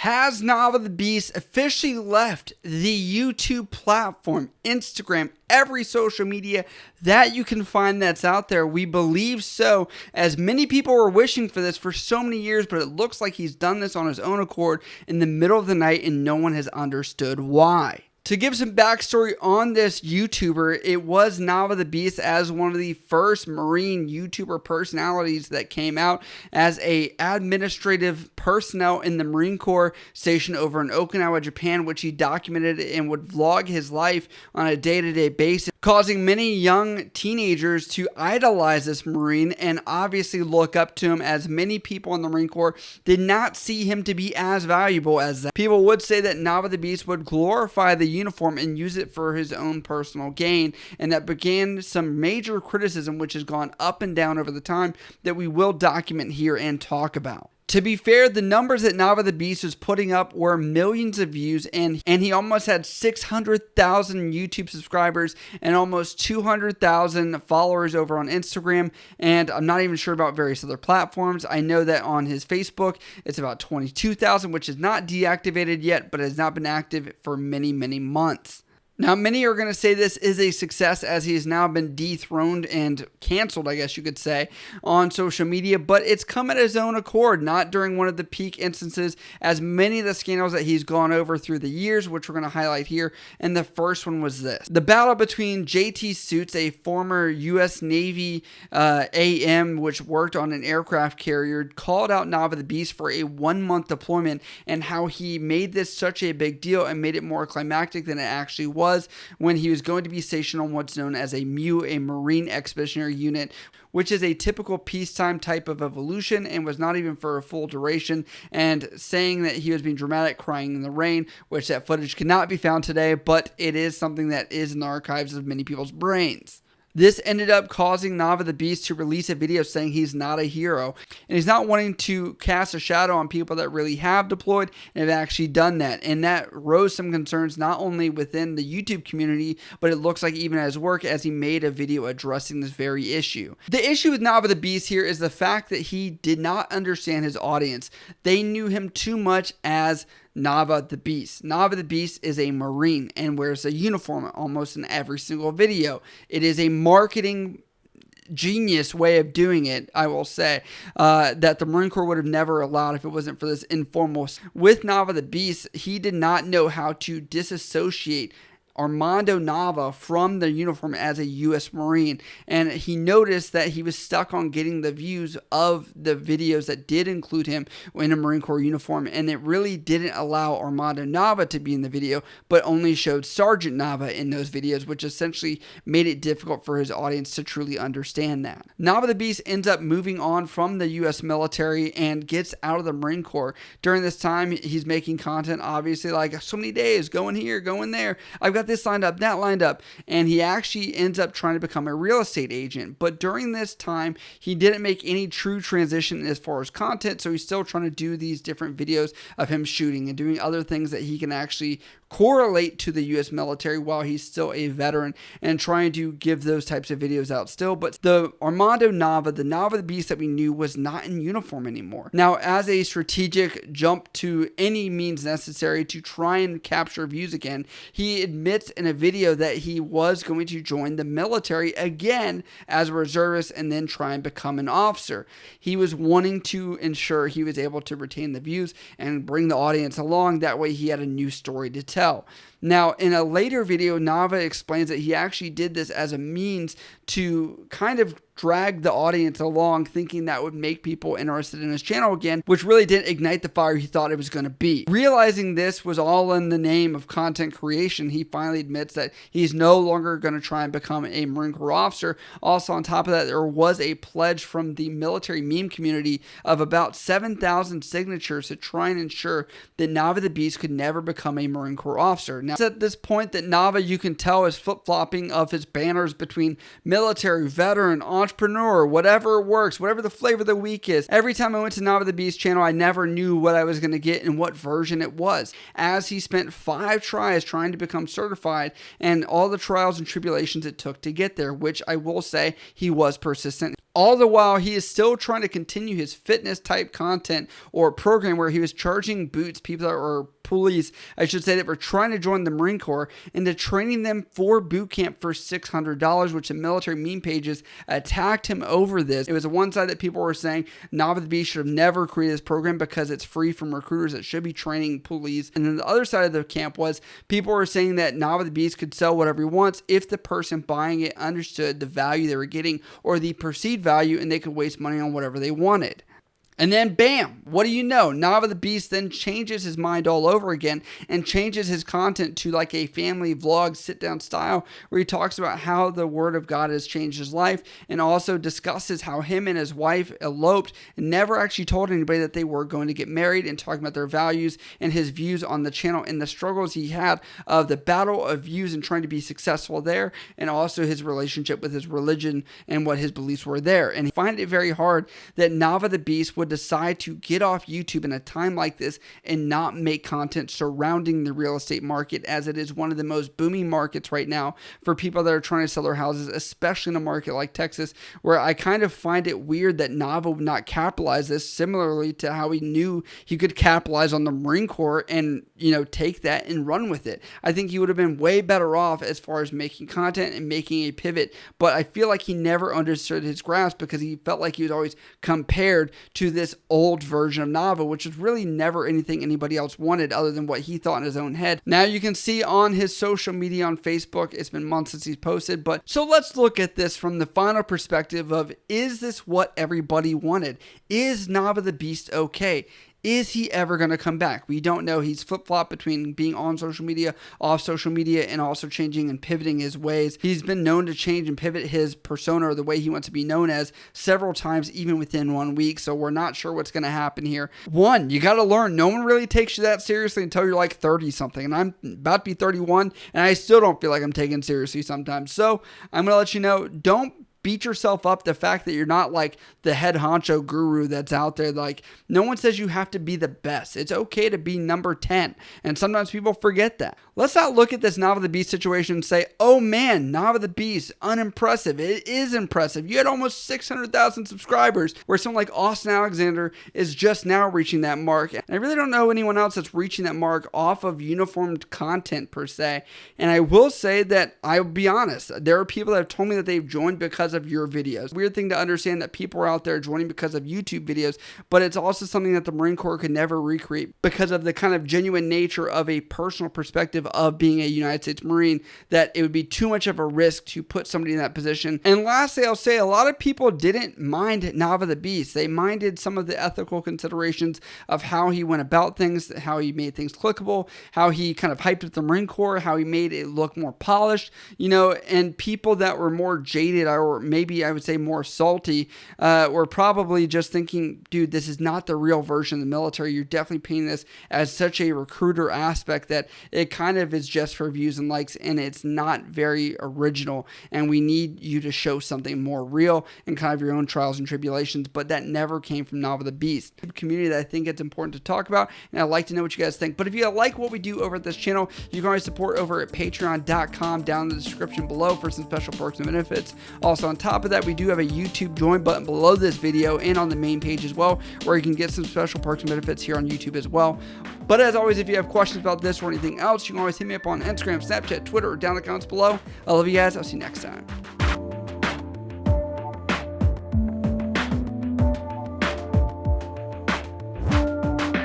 Has NAVATHEBEAST officially left the YouTube platform, Instagram, every social media that you can find that's out there? We believe so, as many people were wishing for this for so many years, but it looks like he's done this on his own accord in the middle of the night and no one has understood why. To give some backstory on this YouTuber, it was NAVATHEBEAST as one of the first Marine YouTuber personalities that came out as a administrative personnel in the Marine Corps stationed over in Okinawa, Japan, which he documented and would vlog his life on a day-to-day basis, causing many young teenagers to idolize this Marine and obviously look up to him, as many people in the Marine Corps did not see him to be as valuable as that. People would say that NAVATHEBEAST would glorify the uniform and use it for his own personal gain, and that began some major criticism which has gone up and down over the time that we will document here and talk about. To be fair, the numbers that NAVATHEBEAST was putting up were millions of views, and he almost had 600,000 YouTube subscribers and almost 200,000 followers over on Instagram, and I'm not even sure about various other platforms. I know that on his Facebook, it's about 22,000, which is not deactivated yet, but has not been active for many, many months. Now, many are going to say this is a success, as he has now been dethroned and canceled, I guess you could say, on social media, but it's come at his own accord, not during one of the peak instances, as many of the scandals that he's gone over through the years, which we're going to highlight here, and the first one was this. The battle between JT Suits, a former U.S. Navy AM, which worked on an aircraft carrier, called out NAVATHEBEAST for a 1-month deployment, and how he made this such a big deal and made it more climactic than it actually was, when he was going to be stationed on what's known as a MU, a Marine Expeditionary Unit, which is a typical peacetime type of evolution and was not even for a full duration, and saying that he was being dramatic, crying in the rain, which that footage cannot be found today, but it is something that is in the archives of many people's brains. This ended up causing NAVATHEBEAST to release a video saying he's not a hero, and he's not wanting to cast a shadow on people that really have deployed and have actually done that. And that rose some concerns not only within the YouTube community, but it looks like even at his work, as he made a video addressing this very issue. The issue with NAVATHEBEAST here is the fact that he did not understand his audience. They knew him too much as NAVATHEBEAST. NAVATHEBEAST is a Marine and wears a uniform almost in every single video. It is a marketing genius way of doing it, I will say, that the Marine Corps would have never allowed if it wasn't for this informal. With NAVATHEBEAST, he did not know how to disassociate Armando Nava from the uniform as a U.S. Marine, and he noticed that he was stuck on getting the views of the videos that did include him in a Marine Corps uniform, and it really didn't allow Armando Nava to be in the video, but only showed Sergeant Nava in those videos, which essentially made it difficult for his audience to truly understand that. NAVATHEBEAST ends up moving on from the U.S. military and gets out of the Marine Corps. During this time, he's making content, obviously, like so many days, going here, going there, I've got this lined up, that lined up, and he actually ends up trying to become a real estate agent. But during this time, he didn't make any true transition as far as content, so he's still trying to do these different videos of him shooting and doing other things that he can actually correlate to the U.S. military while he's still a veteran, and trying to give those types of videos out still. But the Armando Nava, the NAVATHEBEAST that we knew, was not in uniform anymore. Now, as a strategic jump to any means necessary to try and capture views again, he admits in a video that he was going to join the military again as a reservist and then try and become an officer. He was wanting to ensure he was able to retain the views and bring the audience along. That way he had a new story to tell. Now, in a later video, Nava explains that he actually did this as a means to kind of drag the audience along, thinking that would make people interested in his channel again, which really didn't ignite the fire he thought it was going to be. Realizing this was all in the name of content creation, he finally admits that he's no longer going to try and become a Marine Corps officer. Also, on top of that, there was a pledge from the military meme community of about 7,000 signatures to try and ensure that NAVATHEBEAST could never become a Marine Corps officer. Now, it's at this point that Nava, you can tell, is flip-flopping of his banners between military, veteran, entrepreneur, whatever works, whatever the flavor of the week is. Every time I went to NAVATHEBEAST channel, I never knew what I was going to get and what version it was, as he spent 5 tries trying to become certified and all the trials and tribulations it took to get there, which I will say he was persistent. All the while, he is still trying to continue his fitness type content or program where he was charging boots, people that were police, I should say, that were trying to join the Marine Corps, into training them for boot camp for $600, which the military meme pages attacked him over this. It was one side that people were saying NAVATHEBEAST should have never created this program because it's free from recruiters that should be training police. And then the other side of the camp was people were saying that NAVATHEBEAST could sell whatever he wants if the person buying it understood the value they were getting or the perceived value, and they could waste money on whatever they wanted. And then bam, what do you know? NAVATHEBEAST then changes his mind all over again and changes his content to like a family vlog sit down style where he talks about how the word of God has changed his life, and also discusses how him and his wife eloped and never actually told anybody that they were going to get married, and talking about their values and his views on the channel and the struggles he had of the battle of views and trying to be successful there, and also his relationship with his religion and what his beliefs were there. And I find it very hard that NAVATHEBEAST would decide to get off YouTube in a time like this and not make content surrounding the real estate market, as it is one of the most booming markets right now for people that are trying to sell their houses, especially in a market like Texas, where I kind of find it weird that Nava would not capitalize this similarly to how he knew he could capitalize on the Marine Corps and, you know, take that and run with it. I think he would have been way better off as far as making content and making a pivot, but I feel like he never understood his grasp because he felt like he was always compared to this old version of Nava, which was really never anything anybody else wanted other than what he thought in his own head. Now you can see on his social media on Facebook, it's been months since he's posted, but so let's look at this from the final perspective of, is this what everybody wanted? Is NAVATHEBEAST okay? Is he ever going to come back? We don't know. He's flip-flopped between being on social media, off social media, and also changing and pivoting his ways. He's been known to change and pivot his persona, or the way he wants to be known as, several times, even within 1 week. So we're not sure what's going to happen here. One, you got to learn, no one really takes you that seriously until you're like 30 something. And I'm about to be 31, and I still don't feel like I'm taken seriously sometimes. So I'm going to let you know, don't beat yourself up the fact that you're not like the head honcho guru that's out there. Like, no one says you have to be the best. It's okay to be number 10. And sometimes people forget that. Let's not look at this NAVATHEBEAST situation and say, oh man, NAVATHEBEAST, unimpressive. It is impressive. You had almost 600,000 subscribers, where someone like Austin Alexander is just now reaching that mark. And I really don't know anyone else that's reaching that mark off of uniformed content per se. And I will say that, I'll be honest, there are people that have told me that they've joined because of your videos. Weird thing to understand, that people are out there joining because of YouTube videos, but it's also something that the Marine Corps could never recreate because of the kind of genuine nature of a personal perspective of being a United States Marine, that it would be too much of a risk to put somebody in that position. And lastly, I'll say a lot of people didn't mind NAVATHEBEAST. They minded some of the ethical considerations of how he went about things, how he made things clickable, how he kind of hyped up the Marine Corps, how he made it look more polished, you know, and people that were more jaded, or maybe I would say more salty, were probably just thinking, dude, this is not the real version of the military. You're definitely painting this as such a recruiter aspect that it kind of is just for views and likes, and it's not very original, and we need you to show something more real and kind of your own trials and tribulations. But that never came from NAVATHEBEAST. Community that I think it's important to talk about, and I'd like to know what you guys think. But if you like what we do over at this channel, you can always support over at patreon.com down in the description below for some special perks and benefits. Also, on top of that, we do have a YouTube join button below this video and on the main page as well, where you can get some special perks and benefits here on YouTube as well. But as always, if you have questions about this or anything else, you can always hit me up on Instagram, Snapchat, Twitter, or down in the comments below. I love you guys. I'll see you next time.